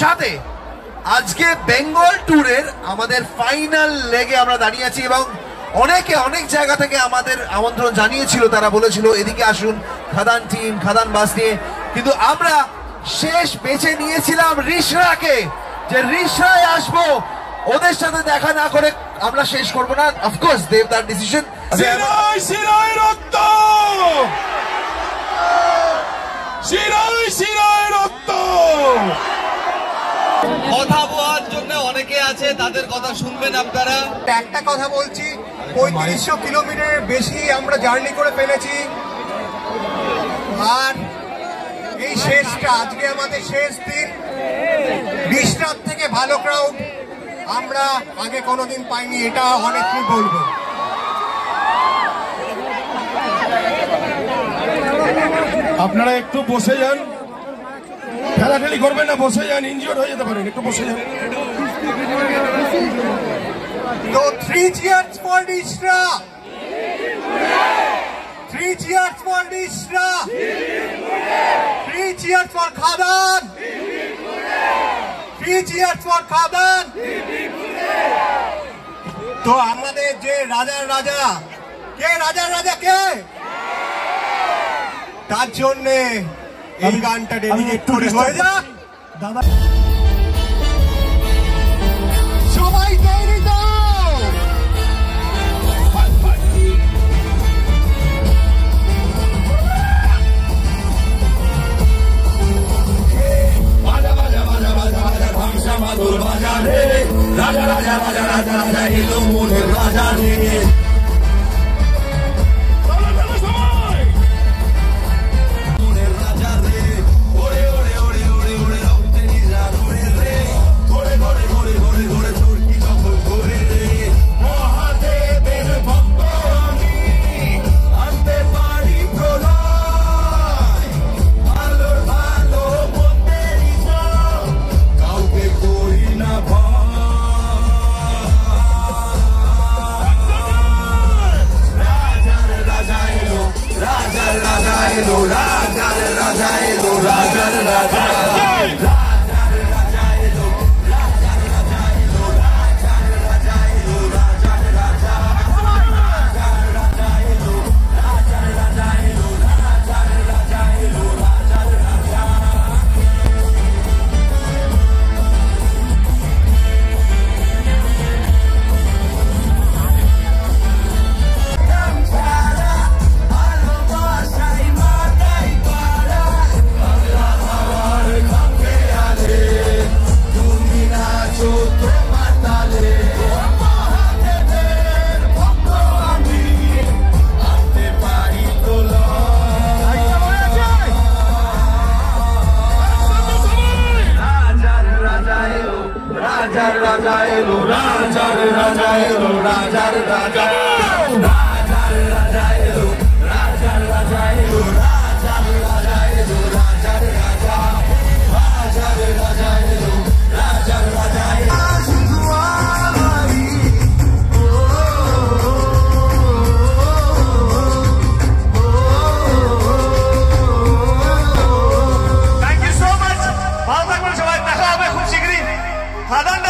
সাথে আজকে বেঙ্গল ট্যুরের আমাদের ফাইনাল লেগে আমরা দাঁড়িয়ে আছি এবং অনেকে অনেক জায়গা থেকে আমাদের আমন্ত্রণ জানিয়েছিল, তারা বলেছিল এদিকে আসুন খাদান টিম, খাদান বাস নিয়ে, কিন্তু আমরা শেষ বেছে নিয়েছিলাম রিশরাকে, যে রিশরায় আসবো, ওদের সাথে দেখা না করে আমরা শেষ করবো না। অফকোর্স দেব তার ডিসিশন। শিরায় শিরায় রক্ত, শিরায় শিরায় রক্ত। কথা বলার জন্য অনেকে আছে, তাদের কথা শুনবেন আপনারা। একটা কথা বলছি, 3500 কিলোমিটার বেশি আমরা জার্নি করে ফেলেছি, আর এই শেষটা আজকে আমাদের শেষ দিন। বিশটার থেকে ভালো ক্রাউড আমরা আগে কোনোদিন পাইনি, এটা অনেকই বলবো। আপনারা একটু বসে যান, ঠেলাঠেলি করবেন না, বসে যান, ইনজিওর হয়ে যেতে পারেন, একটু বসে যান। তো 3 cheers for Rishra, 3 cheers for Rishra, 3 cheers for Khadan, 3 cheers for Khadan। তো আমাদের যে রাজার রাজা কে, রাজার রাজা কে, তার জন্য এই গানটা ডেডিকেট করে হয়ে যাক। দাদা সবাই তৈরি তো? রাজা রাজা রাজা রাজা রাজা এলো মনের রাজা রে। খাদান